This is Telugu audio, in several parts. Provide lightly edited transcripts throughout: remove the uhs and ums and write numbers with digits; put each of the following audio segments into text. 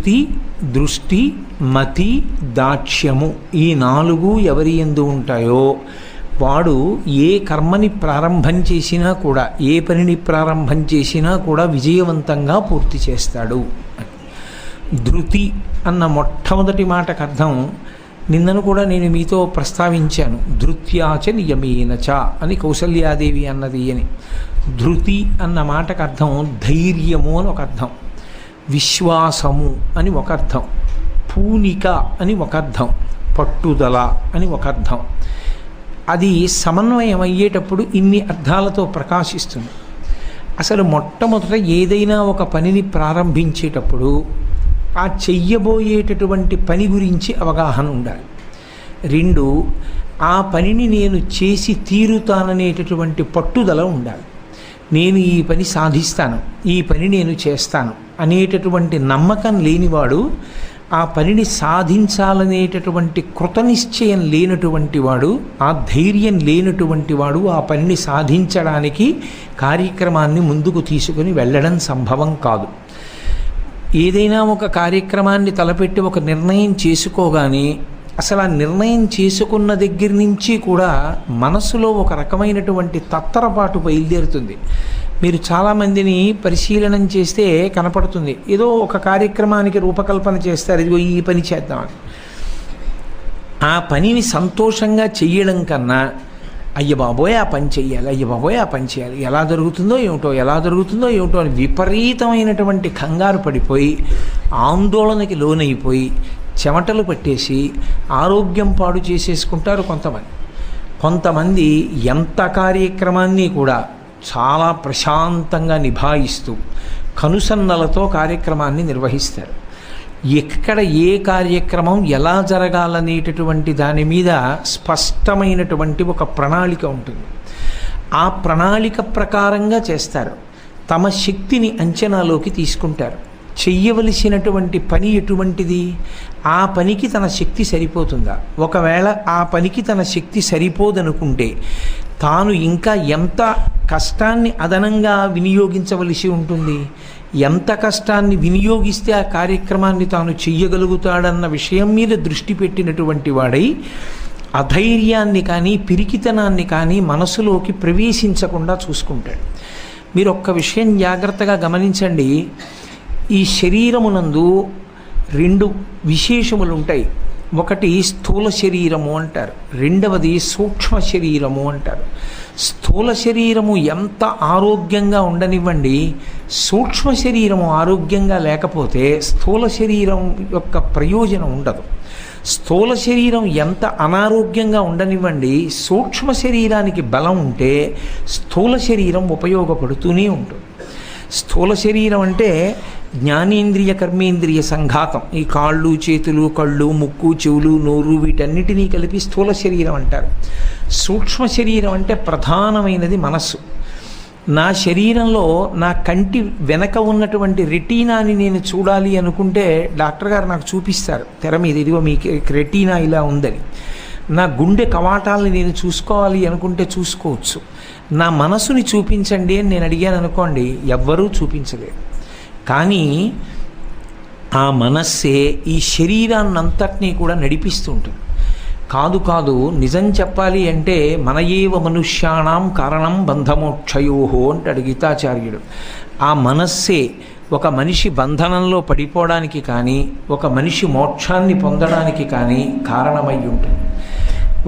ధృతి, దృష్టి, మతి, దాక్ష్యము ఈ 4 ఎవరి యందు ఉంటాయో వాడు ఏ కర్మని ప్రారంభం చేసినా కూడా, ఏ పనిని ప్రారంభం చేసినా కూడా విజయవంతంగా పూర్తి చేస్తాడు. ధృతి అన్న మొట్టమొదటి మాటకు అర్థం నిన్నను కూడా నేను మీతో ప్రస్తావించాను. ధృత్యాచ నియమేనచ అని కౌసల్యాదేవి అన్నది అని. ధృతి అన్న మాటకు అర్థం ధైర్యము అని ఒక అర్థం, విశ్వాసము అని ఒక అర్థం, పూనిక అని ఒక అర్థం, పట్టుదల అని ఒక అర్థం. అది సమన్వయం అయ్యేటప్పుడు ఇన్ని అర్థాలతో ప్రకాశిస్తుంది. అసలు మొట్టమొదట ఏదైనా ఒక పనిని ప్రారంభించేటప్పుడు ఆ చెయ్యబోయేటటువంటి పని గురించి అవగాహన ఉండాలి. 2, ఆ పనిని నేను చేసి తీరుతాననేటటువంటి పట్టుదల ఉండాలి. నేను ఈ పని సాధిస్తాను, ఈ పని నేను చేస్తాను అనేటటువంటి నమ్మకం లేనివాడు, ఆ పనిని సాధించాలనేటటువంటి కృతనిశ్చయం లేనటువంటి వాడు, ఆ ధైర్యం లేనటువంటి వాడు ఆ పనిని సాధించడానికి కార్యక్రమాన్ని ముందుకు తీసుకుని వెళ్ళడం సంభవం కాదు. ఏదైనా ఒక కార్యక్రమాన్ని తలపెట్టి ఒక నిర్ణయం చేసుకోగానే అసలు ఆ నిర్ణయం చేసుకున్న దగ్గర నుంచి కూడా మనసులో ఒక రకమైనటువంటి తత్తరపాటు బయలుదేరుతుంది. మీరు చాలామందిని పరిశీలనం చేస్తే కనపడుతుంది. ఏదో ఒక కార్యక్రమానికి రూపకల్పన చేస్తారు, ఇదిగో ఈ పని చేద్దామని. ఆ పనిని సంతోషంగా చెయ్యడం కన్నా అయ్య బాబోయ్ ఆ పని చెయ్యాలి, అయ్య బాబోయ్ ఆ పని చేయాలి, ఎలా జరుగుతుందో ఏమిటో అని విపరీతమైనటువంటి కంగారు పడిపోయి ఆందోళనకి లోనైపోయి చెమటలు పట్టేసి ఆరోగ్యం పాడు చేసేసుకుంటారు కొంతమంది ఎంత కార్యక్రమాన్ని కూడా చాలా ప్రశాంతంగా నిభాయిస్తూ కనుసన్నలతో కార్యక్రమాన్ని నిర్వహిస్తారు. ఎక్కడ ఏ కార్యక్రమం ఎలా జరగాలనేటటువంటి దాని మీద స్పష్టమైనటువంటి ఒక ప్రణాళిక ఉంటుంది. ఆ ప్రణాళిక ప్రకారంగా చేస్తారు. తమ శక్తిని అంచనాలోకి తీసుకుంటారు. చెయ్యవలసినటువంటి పని ఎటువంటిది, ఆ పనికి తన శక్తి సరిపోతుందా, ఒకవేళ ఆ పనికి తన శక్తి సరిపోదనుకుంటే తాను ఇంకా ఎంత కష్టాన్ని అదనంగా వినియోగించవలసి ఉంటుంది, ఎంత కష్టాన్ని వినియోగిస్తే ఆ కార్యక్రమాన్ని తాను చెయ్యగలుగుతాడన్న విషయం మీద దృష్టి పెట్టినటువంటి వాడై అధైర్యాన్ని కానీ పిరికితనాన్ని కానీ మనసులోకి ప్రవేశించకుండా చూసుకుంటాడు. మీరు ఒక్క విషయం జాగ్రత్తగా గమనించండి. ఈ శరీరమునందు 2 విశేషములు ఉంటాయి. ఒకటి స్థూల శరీరము అంటారు, రెండవది సూక్ష్మ శరీరము అంటారు. స్థూల శరీరము ఎంత ఆరోగ్యంగా ఉండనివ్వండి, సూక్ష్మ శరీరము ఆరోగ్యంగా లేకపోతే స్థూల శరీరం యొక్క ప్రయోజనం ఉండదు. స్థూల శరీరం ఎంత అనారోగ్యంగా ఉండనివ్వండి, సూక్ష్మ శరీరానికి బలం ఉంటే స్థూల శరీరం ఉపయోగపడుతూనే ఉంటుంది. స్థూల శరీరం అంటే జ్ఞానేంద్రియ కర్మేంద్రియ సంఘాతం. ఈ కాళ్ళు, చేతులు, కళ్ళు, ముక్కు, చెవులు, నోరు వీటన్నిటినీ కలిపి స్థూల శరీరం అంటారు. సూక్ష్మ శరీరం అంటే ప్రధానమైనది మనస్సు. నా శరీరంలో నా కంటి వెనక ఉన్నటువంటి రెటీనాని నేను చూడాలి అనుకుంటే డాక్టర్ గారు నాకు చూపిస్తారు తెర మీద, ఇదిగో మీకు రెటీనా ఇలా ఉందని. నా గుండె కవాటాలని నేను చూసుకోవాలి అనుకుంటే చూసుకోవచ్చు. నా మనసుని చూపించండి అని నేను అడిగాను అనుకోండి, ఎవ్వరూ చూపించలేరు. కానీ ఆ మనస్సే ఈ శరీరాన్నంతటినీ కూడా నడిపిస్తూ ఉంటుంది. కాదు నిజం చెప్పాలి అంటే మన ఏవ మనుష్యాణం కారణం బంధమోక్షయోహో అంటాడు గీతాచార్యుడు. ఆ మనస్సే ఒక మనిషి బంధనంలో పడిపోవడానికి కానీ ఒక మనిషి మోక్షాన్ని పొందడానికి కానీ కారణమై ఉంటుంది.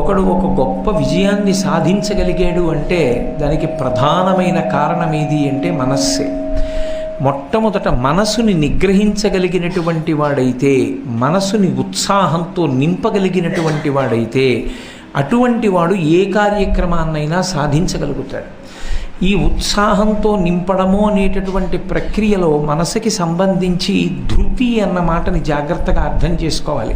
ఒకడు ఒక గొప్ప విజయాన్ని సాధించగలిగాడు అంటే దానికి ప్రధానమైన కారణం ఏది అంటే మనస్సే. మొట్టమొదట మనసుని నిగ్రహించగలిగినటువంటి వాడైతే, మనసుని ఉత్సాహంతో నింపగలిగినటువంటి వాడైతే అటువంటి వాడు ఏ కార్యక్రమాన్నైనా సాధించగలుగుతాడు. ఈ ఉత్సాహంతో నింపడము అనేటటువంటి ప్రక్రియలో మనసుకి సంబంధించి ధృతి అన్న మాటని జాగ్రత్తగా అర్థం చేసుకోవాలి.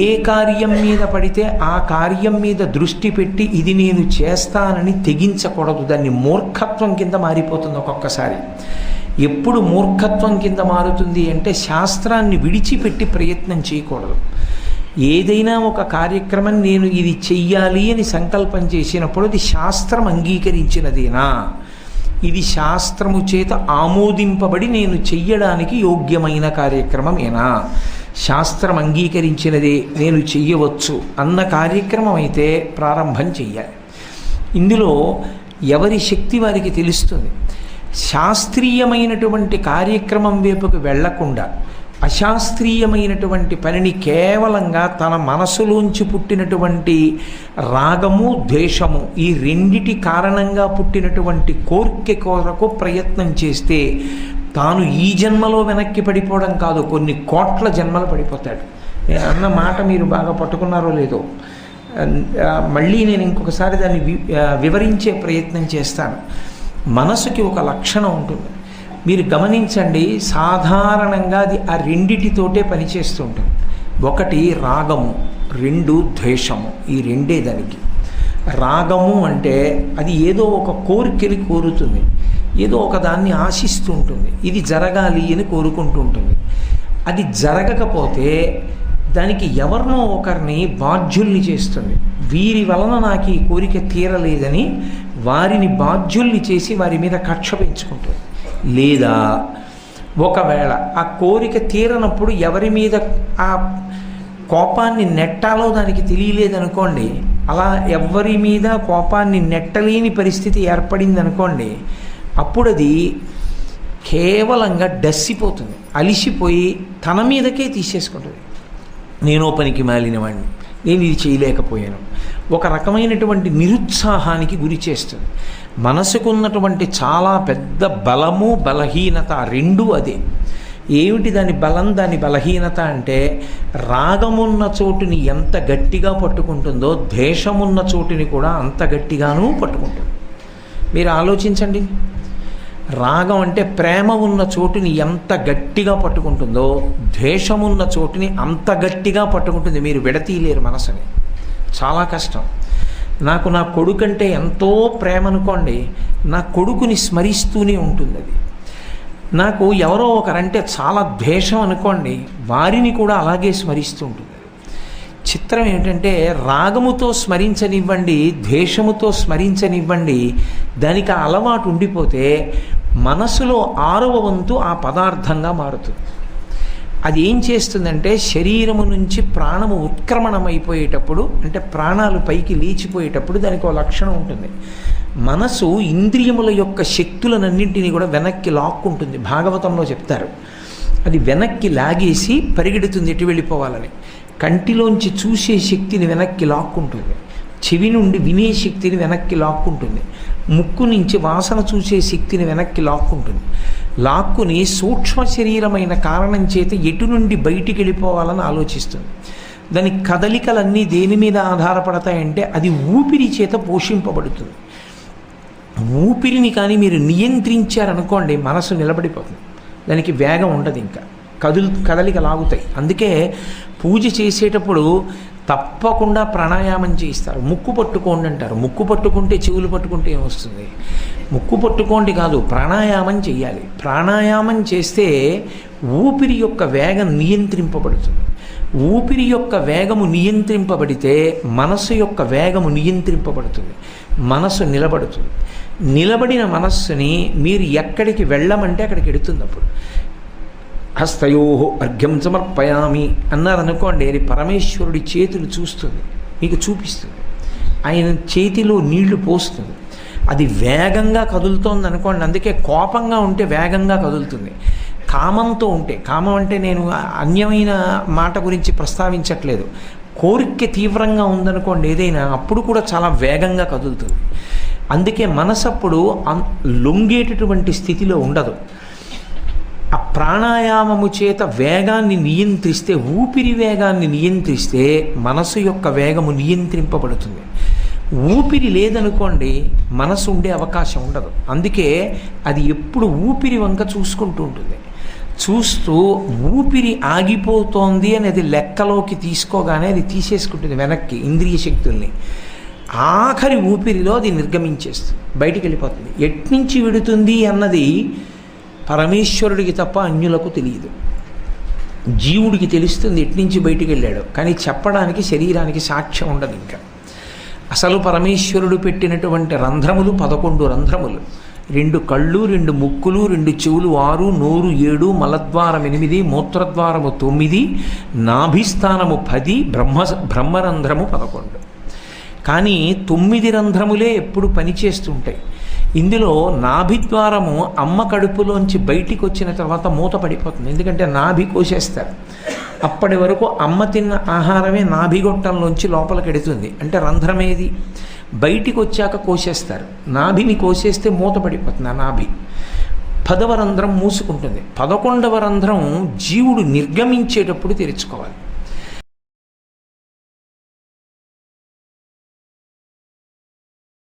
ఏ కార్యం మీద పడితే ఆ కార్యం మీద దృష్టి పెట్టి ఇది నేను చేస్తానని తెగించకూడదు. దాన్ని మూర్ఖత్వం కింద మారిపోతుంది ఒక్కొక్కసారి. ఎప్పుడు మూర్ఖత్వం కింద మారుతుంది అంటే శాస్త్రాన్ని విడిచిపెట్టి ప్రయత్నం చేయకూడదు. ఏదైనా ఒక కార్యక్రమం నేను ఇది చెయ్యాలి అని సంకల్పం చేసినప్పుడు అది శాస్త్రం అంగీకరించినదేనా, ఇది శాస్త్రము చేత ఆమోదింపబడి నేను చెయ్యడానికి యోగ్యమైన కార్యక్రమమేనా, శాస్త్రం అంగీకరించినదే నేను చెయ్యవచ్చు అన్న కార్యక్రమం అయితే ప్రారంభం చెయ్యాలి. ఇందులో ఎవరి శక్తి వారికి తెలుస్తుంది. శాస్త్రీయమైనటువంటి కార్యక్రమం వైపుకు వెళ్లకుండా అశాస్త్రీయమైనటువంటి పనిని కేవలంగా తన మనసులోంచి పుట్టినటువంటి రాగము ద్వేషము ఈ రెండిటి కారణంగా పుట్టినటువంటి కోరిక కొరకు ప్రయత్నం చేస్తే తాను ఈ జన్మలో వెనక్కి పడిపోవడం కాదు, కొన్ని కోట్ల జన్మలు పడిపోతాడు. నేను అన్న మాట మీరు బాగా పట్టుకున్నారో లేదో, మళ్ళీ నేను ఇంకొకసారి దాన్ని వివరించే ప్రయత్నం చేస్తాను. మనసుకి ఒక లక్షణం ఉంటుంది, మీరు గమనించండి. సాధారణంగా అది ఆ రెండిటితోటే పనిచేస్తూ ఉంటుంది. ఒకటి రాగము, రెండు ద్వేషము. ఈ రెండే దానికి. రాగము అంటే అది ఏదో ఒక కోరికని కోరుతుంది, ఏదో ఒక దాన్ని ఆశిస్తూ ఉంటుంది, ఇది జరగాలి అని కోరుకుంటూ ఉంటుంది. అది జరగకపోతే దానికి ఎవరినో ఒకరిని బాధ్యుల్ని చేస్తుంది. వీరి వలన నాకు ఈ కోరిక తీరలేదని వారిని బాధ్యుల్ని చేసి వారి మీద కక్ష పెంచుకుంటుంది. లేదా ఒకవేళ ఆ కోరిక తీరనప్పుడు ఎవరి మీద ఆ కోపాన్ని నెట్టాలో దానికి తెలియలేదనుకోండి, అలా ఎవరి మీద కోపాన్ని నెట్టలేని పరిస్థితి ఏర్పడింది అనుకోండి, అప్పుడు అది కేవలంగా డస్సిపోతుంది, అలిసిపోయి తన మీదకే తీసేసుకుంటుంది. నేనో పనికి మాలిన వాడిని, నేను ఇది చేయలేకపోయాను, ఒక రకమైనటువంటి నిరుత్సాహానికి గురి చేస్తుంది. మనసుకున్నటువంటి చాలా పెద్ద బలము బలహీనత రెండూ అదే. ఏమిటి దాని బలం దాని బలహీనత అంటే, రాగమున్న చోటుని ఎంత గట్టిగా పట్టుకుంటుందో ద్వేషమున్న చోటుని కూడా అంత గట్టిగానూ పట్టుకుంటుంది. మీరు ఆలోచించండి, రాగం అంటే ప్రేమ ఉన్న చోటుని ఎంత గట్టిగా పట్టుకుంటుందో ద్వేషమున్న చోటుని అంత గట్టిగా పట్టుకుంటుంది. మీరు విడతీయలేరు మనసుని, చాలా కష్టం. నాకు నా కొడుకంటే ఎంతో ప్రేమ అనుకోండి, నా కొడుకుని స్మరిస్తూనే ఉంటుంది. అది నాకు ఎవరో ఒకరంటే చాలా ద్వేషం అనుకోండి, వారిని కూడా అలాగే స్మరిస్తూ ఉంటుంది. చిత్రం ఏంటంటే, రాగముతో స్మరించనివ్వండి, ద్వేషముతో స్మరించనివ్వండి, దానికి ఆ అలవాటు ఉండిపోతే మనసులో 6వ వంతు ఆ పదార్థంగా మారుతుంది. అది ఏం చేస్తుందంటే, శరీరము నుంచి ప్రాణము ఉత్క్రమణమైపోయేటప్పుడు, అంటే ప్రాణాలు పైకి లేచిపోయేటప్పుడు దానికి ఒక లక్షణం ఉంటుంది. మనసు ఇంద్రియముల యొక్క శక్తులనన్నింటినీ కూడా వెనక్కి లాక్కుంటుంది. భాగవతంలో చెప్తారు, అది వెనక్కి లాగేసి పరిగెడుతుంది ఎటు వెళ్ళిపోవాలని. కంటిలోంచి చూసే శక్తిని వెనక్కి లాక్కుంటుంది, చెవి నుండి వినే శక్తిని వెనక్కి లాక్కుంటుంది, ముక్కు నుంచి వాసన చూసే శక్తిని వెనక్కి లాక్కుంటుంది. లాక్కుని సూక్ష్మ శరీరమైన కారణం చేత ఎటు నుండి బయటికి వెళ్ళిపోవాలని ఆలోచిస్తుంది. దాని కదలికలన్నీ దేని మీద ఆధారపడతాయంటే, అది ఊపిరి చేత పోషింపబడుతుంది. ఊపిరిని కానీ మీరు నియంత్రించారనుకోండి, మనసు నిలబడిపోతుంది, దానికి వేగం ఉండదు, ఇంకా కదలిక లాగుతాయి. అందుకే పూజ చేసేటప్పుడు తప్పకుండా ప్రాణాయామం చేయిస్తారు. ముక్కు పట్టుకోండి అంటారు. ముక్కు పట్టుకుంటే చెవులు పట్టుకుంటే ఏమొస్తుంది? ముక్కు పట్టుకోండి కాదు, ప్రాణాయామం చేయాలి. ప్రాణాయామం చేస్తే ఊపిరి యొక్క వేగం నియంత్రింపబడుతుంది. ఊపిరి యొక్క వేగము నియంత్రింపబడితే మనసు యొక్క వేగము నియంత్రింపబడుతుంది, మనసు నిలబడుతుంది. నిలబడిన మనస్సుని మీరు ఎక్కడికి వెళ్ళమంటే అక్కడికి ఎడుతుంది. అప్పుడు హస్తయో అర్ఘ్యం సమర్పయామి అన్నారనుకోండి, అది పరమేశ్వరుడి చేతులు చూస్తుంది, మీకు చూపిస్తుంది, ఆయన చేతిలో నీళ్లు పోస్తుంది. అది వేగంగా కదులుతోంది అనుకోండి, అందుకే కోపంగా ఉంటే వేగంగా కదులుతుంది. కామంతో ఉంటే, కామం అంటే నేను అన్యమైన మాట గురించి ప్రస్తావించట్లేదు, కోరిక తీవ్రంగా ఉందనుకోండి ఏదైనా, అప్పుడు కూడా చాలా వేగంగా కదులుతుంది. అందుకే మనసప్పుడు లొంగేటటువంటి స్థితిలో ఉండదు. ఆ ప్రాణాయామము చేత వేగాన్ని నియంత్రిస్తే, ఊపిరి వేగాన్ని నియంత్రిస్తే మనసు యొక్క వేగము నియంత్రింపబడుతుంది. ఊపిరి లేదనుకోండి మనసు ఉండే అవకాశం ఉండదు. అందుకే అది ఎప్పుడు ఊపిరి వంక చూసుకుంటూ ఉంటుంది. చూస్తూ ఊపిరి ఆగిపోతోంది అనేది లెక్కలోకి తీసుకోగానే అది తీసేసుకుంటుంది వెనక్కి ఇంద్రియ శక్తుల్ని. ఆఖరి ఊపిరిలో అది నిర్గమించేస్తుంది, బయటికి వెళ్ళిపోతుంది. ఎట్నుంచి విడుతుంది అన్నది పరమేశ్వరుడికి తప్ప అన్యులకు తెలియదు. జీవుడికి తెలుస్తుంది ఎట్నుంచి బయటికి వెళ్ళాడు, కానీ చెప్పడానికి శరీరానికి సాక్ష్యం ఉండదు. ఇంకా అసలు పరమేశ్వరుడు పెట్టినటువంటి రంధ్రములు 11 రంధ్రములు. 2 కళ్ళు, 2 ముక్కులు, 2 చెవులు 6, నోరు 7, మలద్వారం 8, మూత్రద్వారము 9, నాభిస్థానము 10, బ్రహ్మరంధ్రము 11. కానీ 9 రంధ్రములే ఎప్పుడు పనిచేస్తుంటాయి. ఇందులో నాభిద్వారము అమ్మ కడుపులోంచి బయటికి వచ్చిన తర్వాత మూత పడిపోతుంది. ఎందుకంటే నాభి కోసేస్తారు. అప్పటి వరకు అమ్మ తిన్న ఆహారమే నాభిగొట్టంలోంచి లోపలికి ఎడుతుంది. అంటే రంధ్రమేది బయటికి వచ్చాక కోసేస్తారు. నాభిని కోసేస్తే మూత పడిపోతుంది. ఆ నాభి 10వ రంధ్రం మూసుకుంటుంది. 11వ రంధ్రం జీవుడు నిర్గమించేటప్పుడు తెరుచుకోవాలి.